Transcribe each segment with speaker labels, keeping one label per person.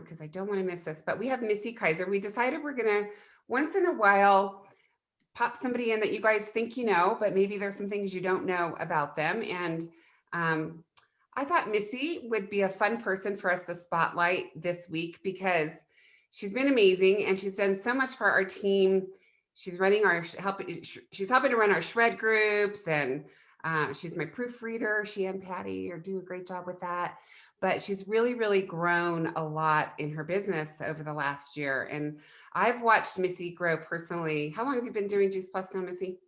Speaker 1: because I don't want to miss this, but we have Missy Kizer. We decided we're going to once in a while pop somebody in that you guys think you know, but maybe there's some things you don't know about them. And um, I thought Missy would be a fun person for us to spotlight this week because she's been amazing and she's done so much for our team. She's running our she's helping to run our shred groups, and she's my proofreader. She and Patty are do a great job with that. But she's really, really grown a lot in her business over the last year. And I've watched Missy grow personally. How long have you been doing Juice Plus now, Missy?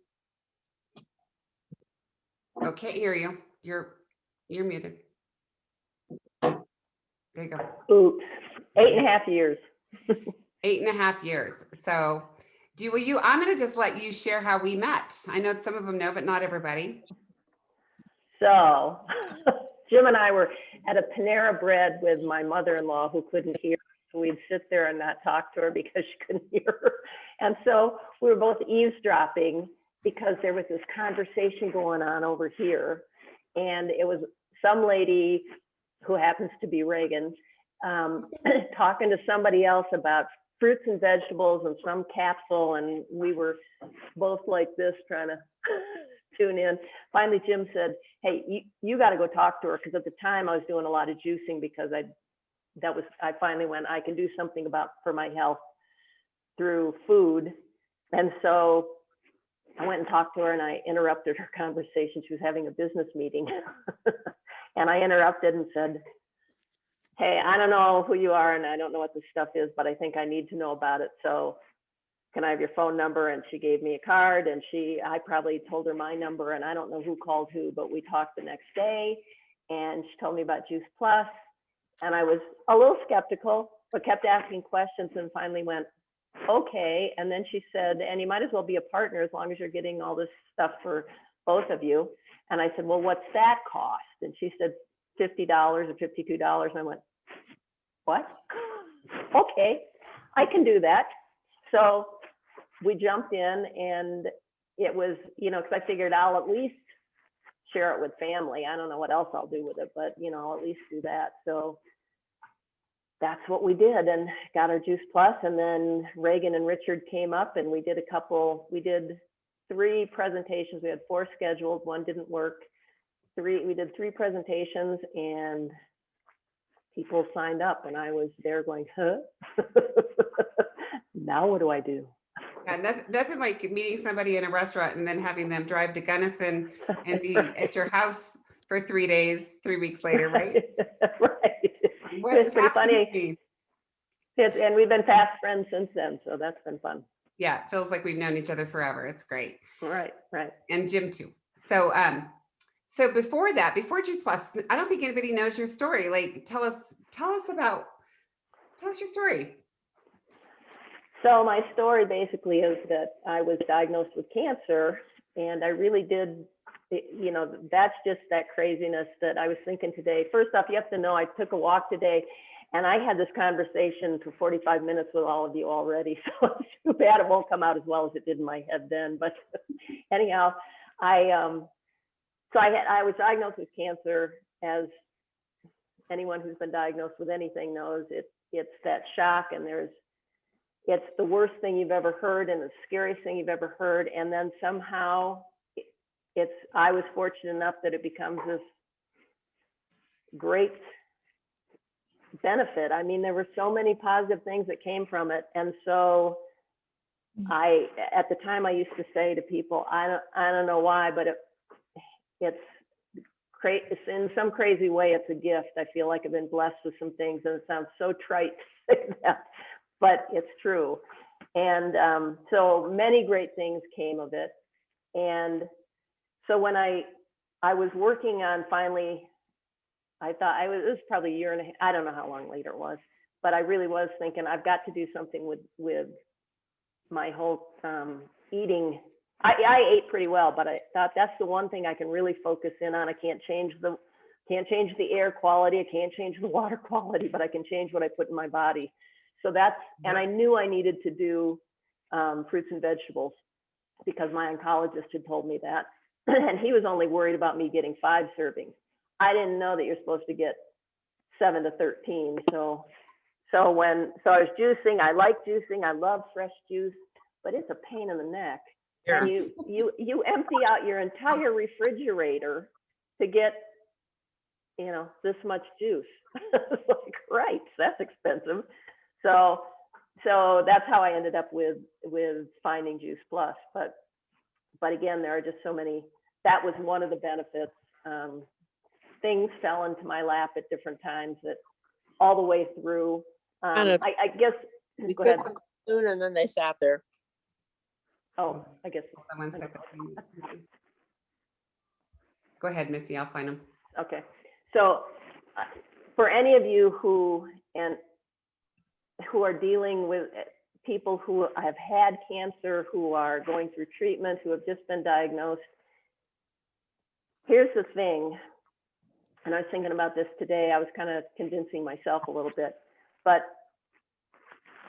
Speaker 1: Oh, can't hear you. You're muted. There you go.
Speaker 2: Oops. 8.5 years.
Speaker 1: 8.5 years. So I'm going to just let you share how we met. I know some of them know, but not everybody.
Speaker 2: So Jim and I were at a Panera Bread with my mother-in-law who couldn't hear. So we'd sit there and not talk to her because she couldn't hear her. And so we were both eavesdropping because there was this conversation going on over here. And it was some lady who happens to be Reagan talking to somebody else about fruits and vegetables and some capsule. And we were both like this trying to tune in. Finally, Jim said, hey, you got to go talk to her. Because at the time I was doing a lot of juicing because I finally went, I can do something for my health through food. And so I went and talked to her and I interrupted her conversation. She was having a business meeting. And I interrupted and said, hey, I don't know who you are and I don't know what this stuff is, but I think I need to know about it. So can I have your phone number? And she gave me a card, and I probably told her my number, and I don't know who called who, but we talked the next day and she told me about Juice Plus. And I was a little skeptical, but kept asking questions and finally went, okay. And then she said, and you might as well be a partner as long as you're getting all this stuff for both of you. And I said, well, what's that cost? And she said, $50 or $52. And I went, what? Okay, I can do that. So we jumped in, and it was, because I figured I'll at least share it with family. I don't know what else I'll do with it, but I'll at least do that. So that's what we did, and got our Juice Plus. And then Reagan and Richard came up, and we did 3 presentations. We had 4 scheduled, 1 didn't work. We did 3 presentations, and people signed up, and I was there going, huh? Now what do I do?
Speaker 1: Yeah, nothing like meeting somebody in a restaurant and then having them drive to Gunnison and be at your house for 3 days, 3 weeks later, right?
Speaker 2: Right.
Speaker 1: What's
Speaker 2: pretty funny. And we've been fast friends since then, so that's been fun.
Speaker 1: Yeah, it feels like we've known each other forever. It's great.
Speaker 2: Right.
Speaker 1: And Jim too. So before Juice Plus, I don't think anybody knows your story. Like, tell us your story.
Speaker 2: So my story basically is that I was diagnosed with cancer, and I really did, that's just that craziness that I was thinking today. First off, you have to know I took a walk today, and I had this conversation for 45 minutes with all of you already. So it's too bad it won't come out as well as it did in my head then. But anyhow, I was diagnosed with cancer. As anyone who's been diagnosed with anything knows, it's that shock, and it's the worst thing you've ever heard and the scariest thing you've ever heard. And then somehow I was fortunate enough that it becomes this great benefit. I mean, there were so many positive things that came from it. And so at the time I used to say to people, I don't know why, but it's in some crazy way, it's a gift. I feel like I've been blessed with some things, and it sounds so trite to say that, but it's true. And so many great things came of it. And so when I was working on finally, it was probably a year and a half, I don't know how long later it was, but I really was thinking I've got to do something with my whole eating. I ate pretty well, but I thought that's the one thing I can really focus in on. I can't change the air quality, I can't change the water quality, but I can change what I put in my body. So and I knew I needed to do fruits and vegetables because my oncologist had told me that. And he was only worried about me getting 5 servings. I didn't know that you're supposed to get 7 to 13. So So I was juicing, I like juicing, I love fresh juice, but it's a pain in the neck.
Speaker 1: Yeah.
Speaker 2: And you empty out your entire refrigerator to get, this much juice. It's like, right, that's expensive. So that's how I ended up with finding Juice Plus. But again, there are just so many. That was one of the benefits. Things fell into my lap at different times that all the way through. I guess.
Speaker 3: We
Speaker 2: Go ahead.
Speaker 3: cooked them soon and then they sat there.
Speaker 2: Oh, I guess.
Speaker 1: Hold on 1 second. Go ahead, Missy. I'll find them.
Speaker 2: Okay. So for any of you who are dealing with people who have had cancer, who are going through treatment, who have just been diagnosed, here's the thing, and I was thinking about this today, I was kind of convincing myself a little bit, but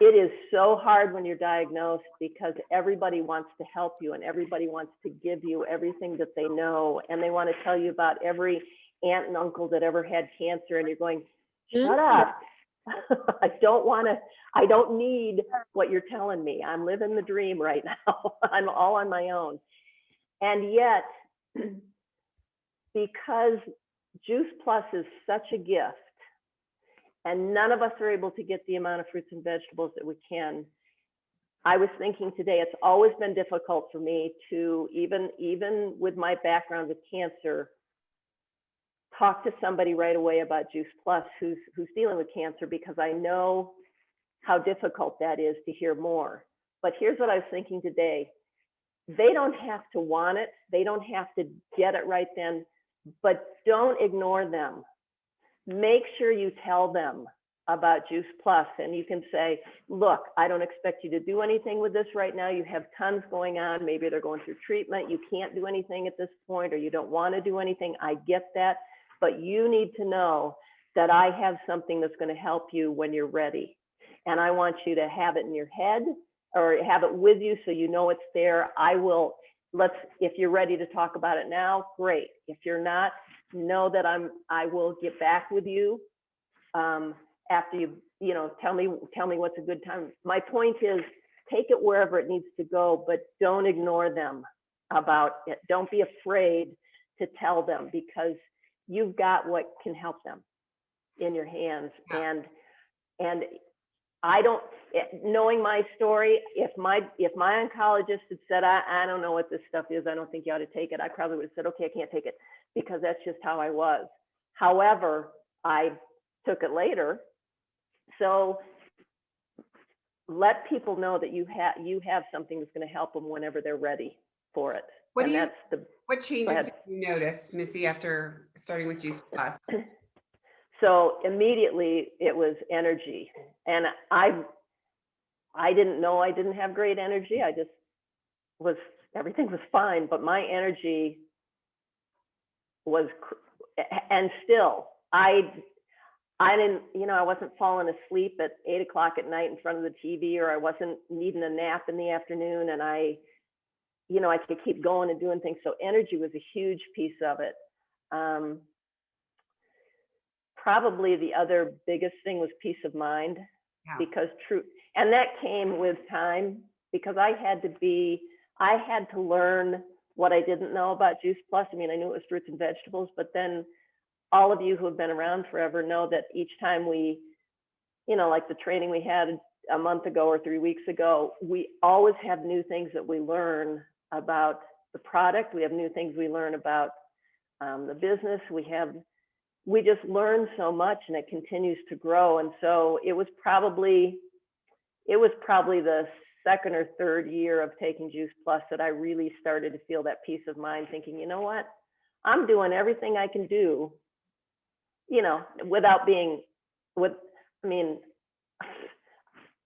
Speaker 2: it is so hard when you're diagnosed because everybody wants to help you and everybody wants to give you everything that they know, and they want to tell you about every aunt and uncle that ever had cancer, and you're going, shut up. I don't need what you're telling me. I'm living the dream right now. I'm all on my own. And yet, because Juice Plus is such a gift, and none of us are able to get the amount of fruits and vegetables that we can, I was thinking today, it's always been difficult for me to, even with my background with cancer, talk to somebody right away about Juice Plus who's dealing with cancer, because I know how difficult that is to hear more. But here's what I was thinking today. They don't have to want it. They don't have to get it right then, but don't ignore them. Make sure you tell them about Juice Plus, and you can say, look, I don't expect you to do anything with this right now. You have tons going on. Maybe they're going through treatment. You can't do anything at this point, or you don't want to do anything. I get that. But you need to know that I have something that's going to help you when you're ready. And I want you to have it in your head or have it with you so you know it's there. If you're ready to talk about it now, great. If you're not, know that I will get back with you after you tell me what's a good time. My point is, take it wherever it needs to go, but don't ignore them about it. Don't be afraid to tell them, because you've got what can help them in your hands.
Speaker 1: Yeah.
Speaker 2: And I don't, knowing my story, if my oncologist had said, I don't know what this stuff is, I don't think you ought to take it, I probably would have said, okay, I can't take it, because that's just how I was. However, I took it later. So let people know that you have something that's going to help them whenever they're ready for it.
Speaker 1: What changes did you notice, Missy, after starting with Juice Plus?
Speaker 2: So immediately it was energy, and I didn't know I didn't have great energy. I just everything was fine, but my energy was, and still I didn't, I wasn't falling asleep at 8 o'clock at night in front of the TV, or I wasn't needing a nap in the afternoon, and I could keep going and doing things. So energy was a huge piece of it. Probably the other biggest thing was peace of mind, because and that came with time, because I had to learn what I didn't know about Juice Plus. I mean, I knew it was fruits and vegetables, but then all of you who have been around forever know that each time we, like the training we had a month ago or 3 weeks ago, we always have new things that we learn about the product. We have new things we learn about the business. We just learn so much, and it continues to grow. And so it was probably the second or third year of taking Juice Plus that I really started to feel that peace of mind, thinking, you know what, I'm doing everything I can do, without being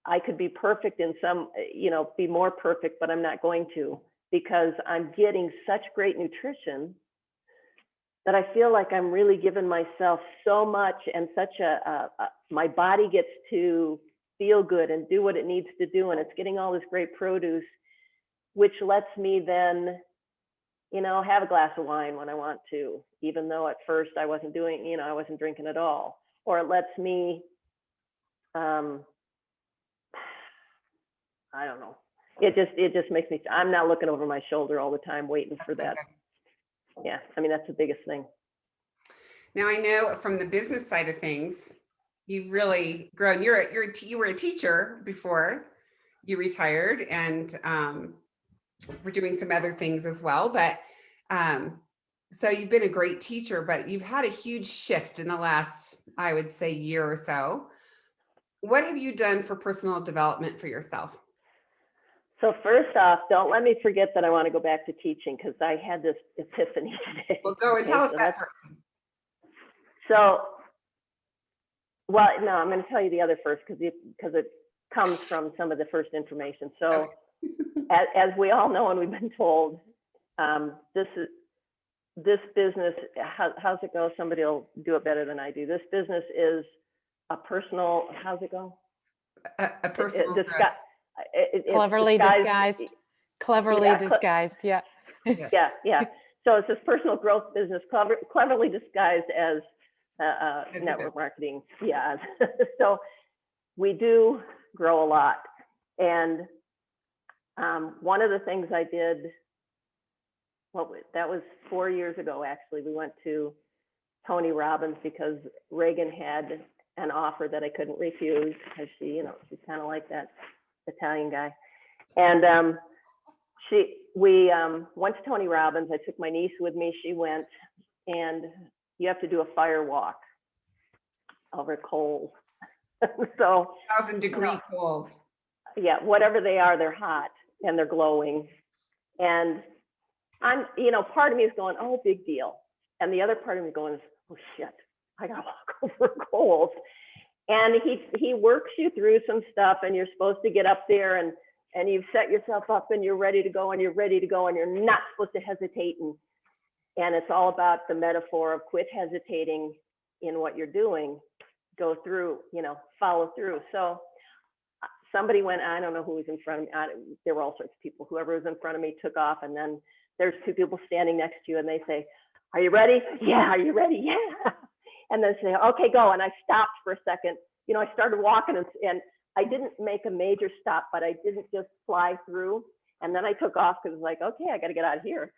Speaker 2: I could be perfect in some, be more perfect, but I'm not going to, because I'm getting such great nutrition that I feel like I'm really giving myself so much, and my body gets to feel good and do what it needs to do, and it's getting all this great produce, which lets me then, have a glass of wine when I want to, even though at first I wasn't doing, I wasn't drinking at all. Or it lets me um, I don't know. It just makes me, I'm not looking over my shoulder all the time waiting for
Speaker 1: That's so
Speaker 2: that.
Speaker 1: good.
Speaker 2: Yeah, I mean, that's the biggest thing.
Speaker 1: Now I know from the business side of things, you've really grown. You were a teacher before you retired, and we're doing some other things as well. But so you've been a great teacher, but you've had a huge shift in the last, I would say, year or so. What have you done for personal development for yourself?
Speaker 2: So first off, don't let me forget that I want to go back to teaching because I had this epiphany today.
Speaker 1: Well, go and
Speaker 2: Okay,
Speaker 1: tell us
Speaker 2: so
Speaker 1: that
Speaker 2: that's,
Speaker 1: first.
Speaker 2: so, well, no, I'm going to tell you the other first because it comes from some of the first information. So as we all know and we've been told, this business, how's it go? Somebody will do it better than I do. This business is a personal, how's it go?
Speaker 1: A personal growth.
Speaker 4: Cleverly disguised. Cleverly
Speaker 2: Yeah,
Speaker 4: disguised. Yeah.
Speaker 2: Yeah, yeah. So it's this personal growth business, cleverly disguised as network marketing. Yeah. So we do grow a lot. And one of the things I did, that was 4 years ago, actually. We went to Tony Robbins because Reagan had an offer that I couldn't refuse because she's kind of like that Italian guy. And we went to Tony Robbins. I took my niece with me. She went, and you have to do a fire walk over coals. So
Speaker 1: 1,000-degree coals.
Speaker 2: Yeah, whatever they are, they're hot and they're glowing. And I'm, part of me is going, oh, big deal. And the other part of me is going, oh shit, I gotta walk over coals. And he works you through some stuff, and you're supposed to get up there and you've set yourself up and you're ready to go and you're not supposed to hesitate. And it's all about the metaphor of quit hesitating in what you're doing, go through, follow through. So somebody went, I don't know who was in front of me. There were all sorts of people. Whoever was in front of me took off, and then there's two people standing next to you and they say, are you ready? Yeah. Are you ready? Yeah. And then say, okay, go. And I stopped for a second. I started walking and I didn't make a major stop, but I didn't just fly through. And then I took off because it was like, okay, I got to get out of here.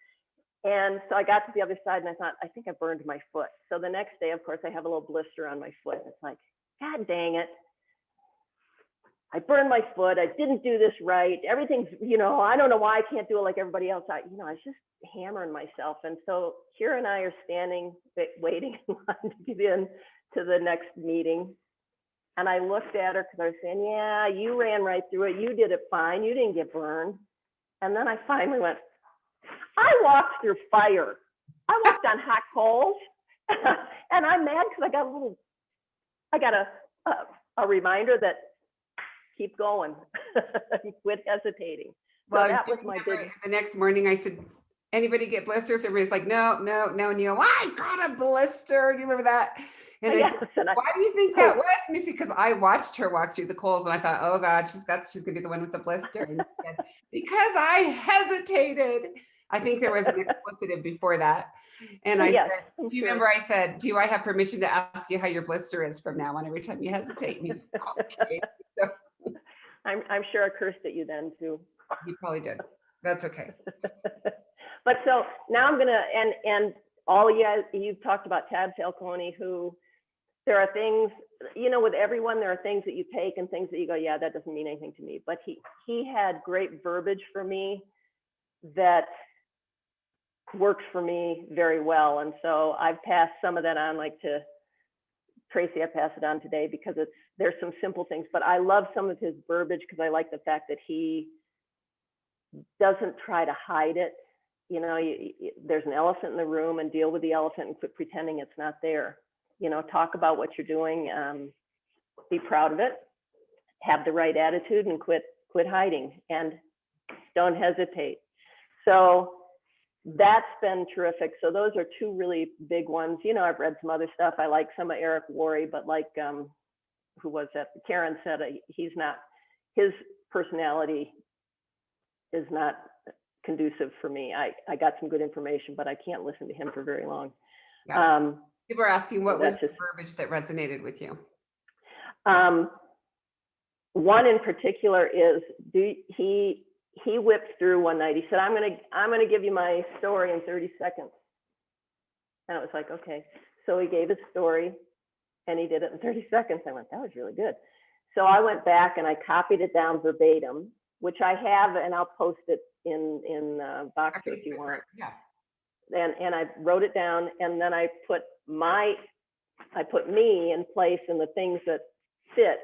Speaker 2: And so I got to the other side and I thought, I think I burned my foot. So the next day, of course, I have a little blister on my foot. It's like, God dang it. I burned my foot. I didn't do this right. Everything's, I don't know why I can't do it like everybody else. I was just hammering myself. And so Kira and I are standing, waiting in line to get in to the next meeting. And I looked at her because I was saying, yeah, you ran right through it. You did it fine. You didn't get burned. And then I finally went, I walked through fire. I walked on hot coals. And I'm mad because I got a reminder that keep going, quit hesitating. So
Speaker 1: Well,
Speaker 2: that was my big.
Speaker 1: The next morning I said, anybody get blisters? Everybody's like, no. And you go, I got a blister. Do you remember that? And I said, why do you think that was, Missy? Because I watched her walk through the coals and I thought, oh God, she's gonna be the one with the blister. And said, because I hesitated. I think there was an expletive before that. And I said, do you remember I said, do I have permission to ask you how your blister is from now on every time you hesitate? And okay. So,
Speaker 2: I'm sure I cursed at you then too.
Speaker 1: You probably did. That's okay.
Speaker 2: But so now I'm gonna, and all you guys, you've talked about Tab Falcone, who there are things, with everyone, there are things that you take and things that you go, yeah, that doesn't mean anything to me. But he had great verbiage for me that works for me very well. And so I've passed some of that on, like to Tracy, I pass it on today because there's some simple things, but I love some of his verbiage because I like the fact that he doesn't try to hide it. There's an elephant in the room, and deal with the elephant and quit pretending it's not there. Talk about what you're doing, be proud of it, have the right attitude, and quit hiding, and don't hesitate. So that's been terrific. So those are two really big ones. I've read some other stuff. I like some of Eric Worre, but like, who was that? Karen said his personality is not conducive for me. I got some good information, but I can't listen to him for very long.
Speaker 1: Yeah. People are asking what was the verbiage that resonated with you?
Speaker 2: one in particular is, he whipped through one night. He said, I'm gonna give you my story in 30 seconds. And I was like, okay. So he gave his story and he did it in 30 seconds. I went, that was really good. So I went back and I copied it down verbatim, which I have, and I'll post it in Boxer if you want.
Speaker 1: Yeah.
Speaker 2: And I wrote it down, and then I put me in place and the things that fit.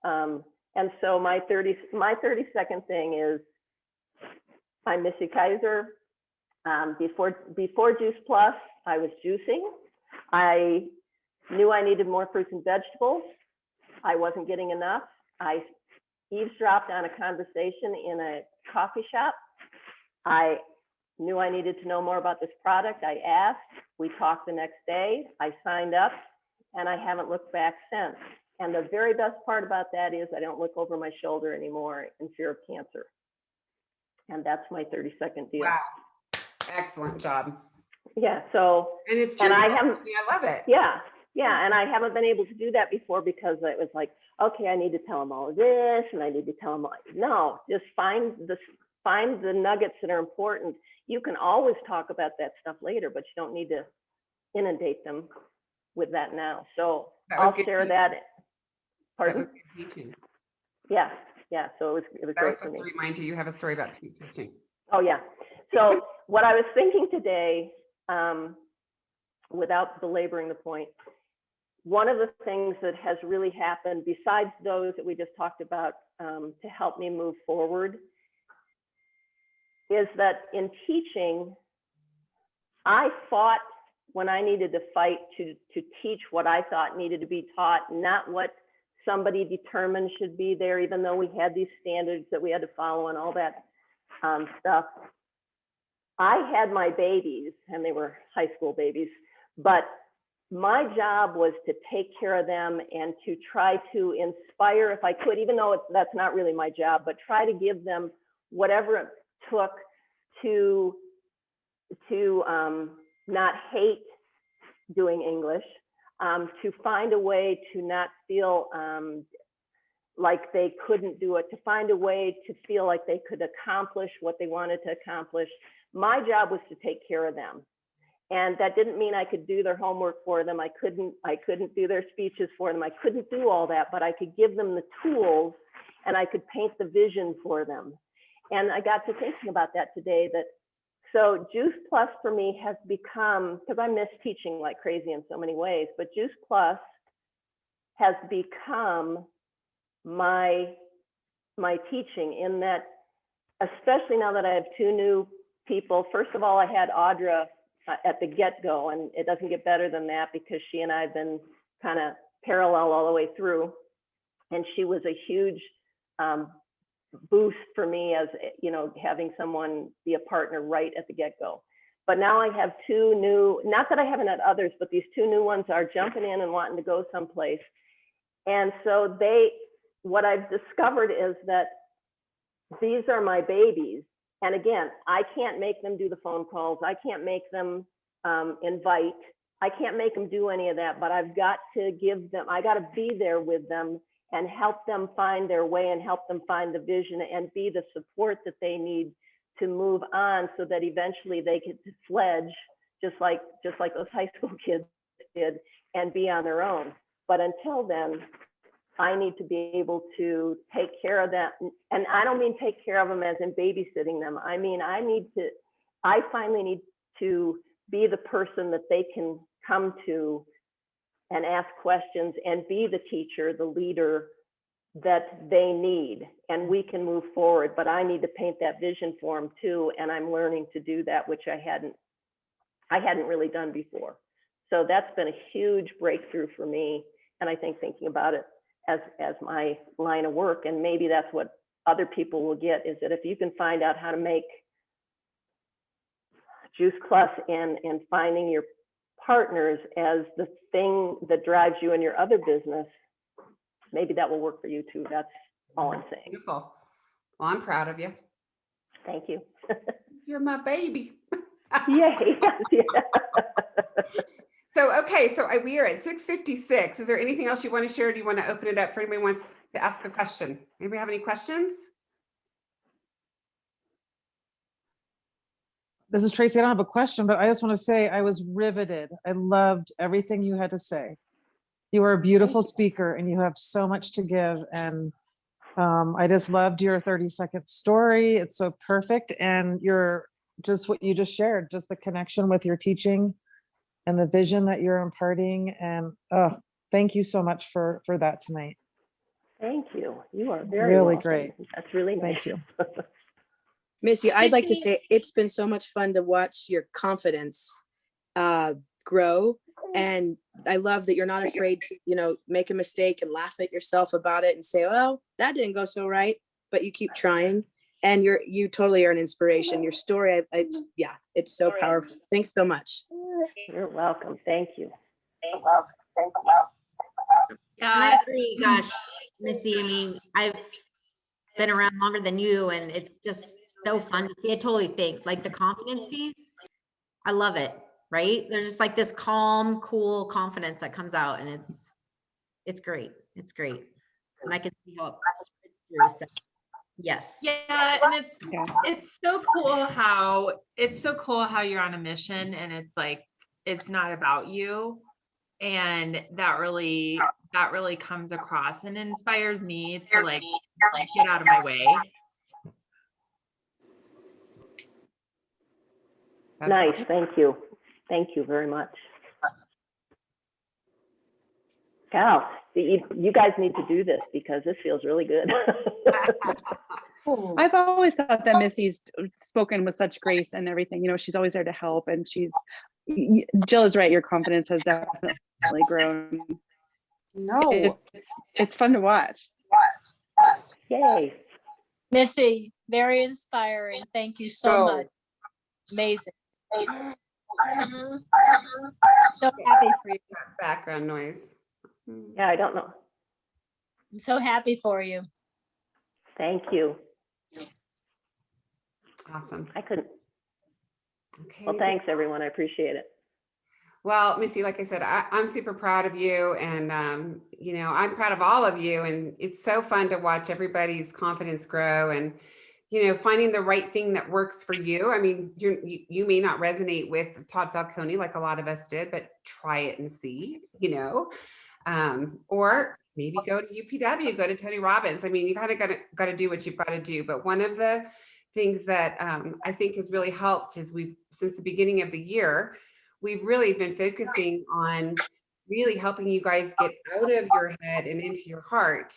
Speaker 2: And so my 30-second thing is, I'm Missy Kizer. Before Juice Plus, I was juicing. I knew I needed more fruits and vegetables. I wasn't getting enough. I eavesdropped on a conversation in a coffee shop. I knew I needed to know more about this product. I asked, we talked the next day, I signed up, and I haven't looked back since. And the very best part about that is I don't look over my shoulder anymore in fear of cancer. And that's my 30-second deal.
Speaker 1: Wow. Excellent job.
Speaker 2: Yeah, so.
Speaker 1: And it's just,
Speaker 2: and
Speaker 1: I love it.
Speaker 2: Yeah, and I haven't been able to do that before because it was like, okay, I need to tell them all of this, and I need to tell them all. No, just find the nuggets that are important. You can always talk about that stuff later, but you don't need to inundate them with that now. So I'll share that. Pardon?
Speaker 1: That was good teaching.
Speaker 2: Yeah. So it was
Speaker 1: That
Speaker 2: great
Speaker 1: was
Speaker 2: for me.
Speaker 1: to remind you have a story about teaching.
Speaker 2: Oh yeah. So what I was thinking today, without belaboring the point, one of the things that has really happened, besides those that we just talked about, to help me move forward, is that in teaching, I fought when I needed to fight to teach what I thought needed to be taught, not what somebody determined should be there, even though we had these standards that we had to follow and all that stuff. I had my babies, and they were high school babies, but my job was to take care of them and to try to inspire if I could, even though that's not really my job, but try to give them whatever it took to not hate doing English, to find a way to not feel like they couldn't do it, to find a way to feel like they could accomplish what they wanted to accomplish. My job was to take care of them. And that didn't mean I could do their homework for them. I couldn't do their speeches for them. I couldn't do all that, but I could give them the tools and I could paint the vision for them. And I got to thinking about that today, that so Juice Plus for me has become, because I miss teaching like crazy in so many ways, but Juice Plus has become my teaching, in that, especially now that I have two new people. First of all, I had Audra at the get-go, and it doesn't get better than that because she and I have been kind of parallel all the way through. And she was a huge boost for me, as you know, having someone be a partner right at the get-go. But now I have two new, not that I haven't had others, but these two new ones are jumping in and wanting to go someplace. And so what I've discovered is that these are my babies. And again, I can't make them do the phone calls. I can't make them invite. I can't make them do any of that, but I've got to give them, I got to be there with them and help them find their way and help them find the vision and be the support that they need to move on, so that eventually they get to fledge just like those high school kids did and be on their own. But until then, I need to be able to take care of them. And I don't mean take care of them as in babysitting them. I mean, I finally need to be the person that they can come to and ask questions and be the teacher, the leader that they need, and we can move forward. But I need to paint that vision for them too. And I'm learning to do that, which I hadn't really done before. So that's been a huge breakthrough for me. And I think thinking about it as my line of work, and maybe that's what other people will get, is that if you can find out how to make Juice Plus and finding your partners as the thing that drives you in your other business, maybe that will work for you too. That's all I'm saying.
Speaker 1: Beautiful. Well, I'm proud of you.
Speaker 2: Thank you.
Speaker 1: You're my baby.
Speaker 2: Yay. Yeah.
Speaker 1: So, okay, so we are at 6:56. Is there anything else you want to share? Do you want to open it up for anyone wants to ask a question. Anybody have any questions?
Speaker 5: This is Tracy. I don't have a question, but I just want to say I was riveted. I loved everything you had to say. You are a beautiful speaker and you have so much to give. And I just loved your 30-second story. It's so perfect. And you're just what you just shared, just the connection with your teaching and the vision that you're imparting. And thank you so much for that tonight.
Speaker 2: Thank you. You are very
Speaker 5: Really
Speaker 2: welcome.
Speaker 5: great.
Speaker 2: That's really nice.
Speaker 5: Thank you.
Speaker 3: Missy, I'd like to say it's been so much fun to watch your confidence grow. And I love that you're not afraid to, make a mistake and laugh at yourself about it and say, oh, that didn't go so right, but you keep trying. And you totally are an inspiration. Your story, it's so powerful. Thanks so much.
Speaker 2: You're welcome. Thank you.
Speaker 6: And I agree, gosh, Missy, I mean, I've been around longer than you and it's just so fun to see. I totally think like the confidence piece, I love it, right? There's just like this calm, cool confidence that comes out and it's great. It's great. And I can see how it spreads through. So yes.
Speaker 7: Yeah, and it's so cool how you're on a mission and it's like it's not about you. And that really comes across and inspires me to like get out of my way.
Speaker 1: That's
Speaker 2: Nice.
Speaker 1: awesome.
Speaker 2: Thank you. Thank you very much. Wow. You guys need to do this because this feels really good.
Speaker 8: I've always thought that Missy's spoken with such grace and everything. She's always there to help, and Jill is right. Your confidence has definitely grown.
Speaker 4: No,
Speaker 8: It's fun to watch.
Speaker 2: Yay.
Speaker 9: Missy, very inspiring. Thank you so much. Amazing. So happy for you.
Speaker 1: Background noise.
Speaker 2: Yeah, I don't know.
Speaker 9: I'm so happy for you.
Speaker 2: Thank you.
Speaker 1: Awesome.
Speaker 2: I couldn't.
Speaker 1: Okay.
Speaker 2: Well, thanks everyone. I appreciate it.
Speaker 1: Well, Missy, like I said, I'm super proud of you and, I'm proud of all of you. And it's so fun to watch everybody's confidence grow and, finding the right thing that works for you. I mean, you may not resonate with Todd Falcone like a lot of us did, but try it and see, or maybe go to UPW, go to Tony Robbins. I mean, you kind of got to do what you've got to do. But one of the things that I think has really helped is since the beginning of the year, we've really been focusing on really helping you guys get out of your head and into your heart.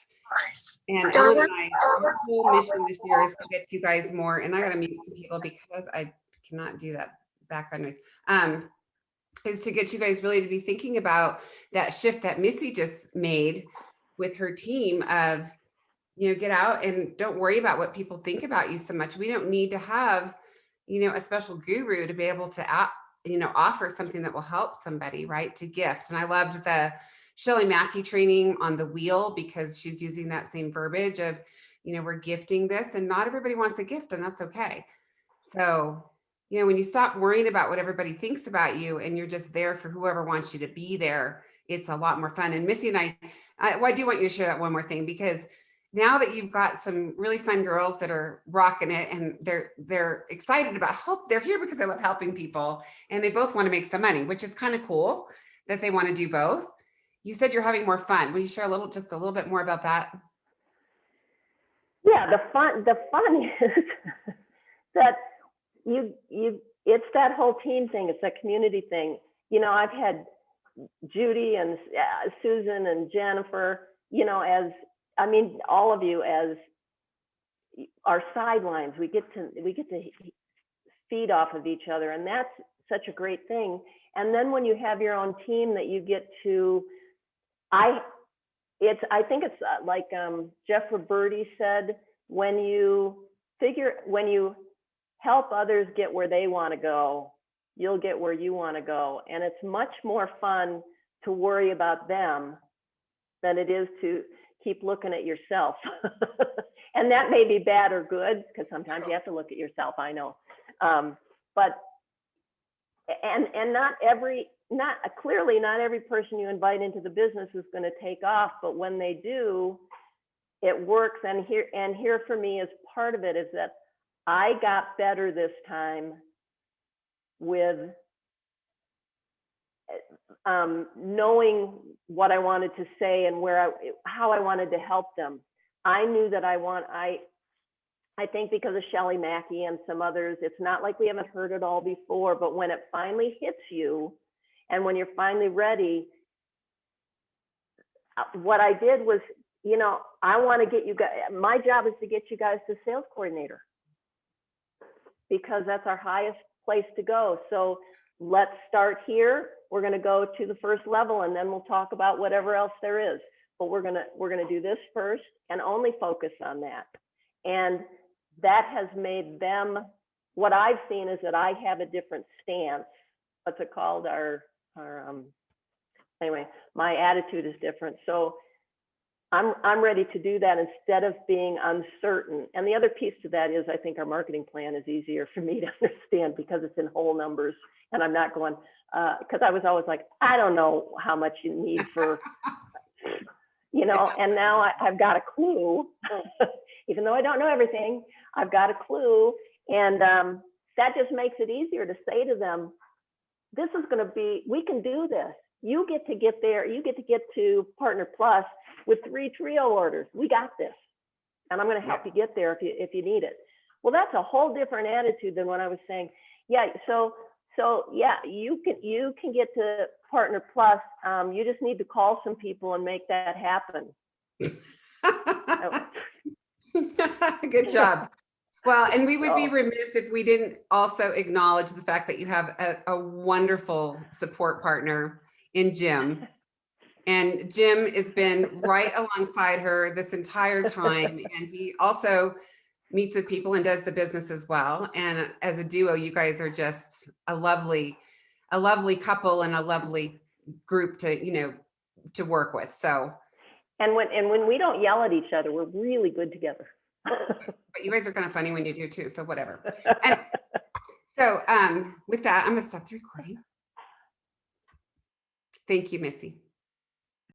Speaker 1: And Ellen and I, our whole mission this year is to get you guys more, and I got to mute some people because I cannot do that background noise, is to get you guys really to be thinking about that shift that Missy just made with her team of, get out and don't worry about what people think about you so much. We don't need to have, a special guru to be able to offer something that will help somebody, right? To gift. And I loved the Shelley Mackey training on the wheel because she's using that same verbiage of, we're gifting this and not everybody wants a gift and that's okay. So, when you stop worrying about what everybody thinks about you and you're just there for whoever wants you to be there, it's a lot more fun. And Missy and I do want you to share that one more thing, because now that you've got some really fun girls that are rocking it and they're excited about help, they're here because they love helping people and they both want to make some money, which is kind of cool that they want to do both. You said you're having more fun. Will you share just a little bit more about that?
Speaker 2: Yeah, the fun is that it's that whole team thing. It's that community thing. I've had Judy and Susan and Jennifer, all of you as our sidelines. We get to feed off of each other, and that's such a great thing. And then when you have your own team that you get to, I think it's like Jeff Roberti said, when you help others get where they want to go, you'll get where you want to go. And it's much more fun to worry about them than it is to keep looking at yourself. And that may be bad or good, because sometimes you have to look at yourself, I know. But clearly not every person you invite into the business is going to take off, but when they do, it works. And here for me is part of it is that I got better this time with knowing what I wanted to say and how I wanted to help them. I knew that I think because of Shelley Mackey and some others, it's not like we haven't heard it all before, but when it finally hits you and when you're finally ready, what I did was, you know, I want to get you guys, my job is to get you guys to sales coordinator because that's our highest place to go. So let's start here. We're going to go to the first level and then we'll talk about whatever else there is. But we're going to do this first and only focus on that. And that has made them, what I've seen is that I have a different stance. What's it called? Anyway, my attitude is different. So I'm ready to do that instead of being uncertain. And the other piece to that is I think our marketing plan is easier for me to understand because it's in whole numbers and I'm not going, because I was always like, I don't know how much you need for, you know, and now I've got a clue, even though I don't know everything, I've got a clue. And that just makes it easier to say to them, this is going to be, we can do this. You get to get there. You get to get to Partner Plus with 3 trio orders. We got this. And I'm going to help you get there if you need it. Well, that's a whole different attitude than what I was saying. Yeah. So yeah, you can get to Partner Plus. You just need to call some people and make that happen.
Speaker 1: Good job. Well, and we would be remiss if we didn't also acknowledge the fact that you have a wonderful support partner in Jim. And Jim has been right alongside her this entire time. And he also meets with people and does the business as well. And as a duo, you guys are just a lovely couple and a lovely group to, you know, to work with. So.
Speaker 2: And when we don't yell at each other, we're really good together.
Speaker 1: But you guys are kind of funny when you do too. So whatever. And so with that, I'm gonna stop the recording. Thank you, Missy.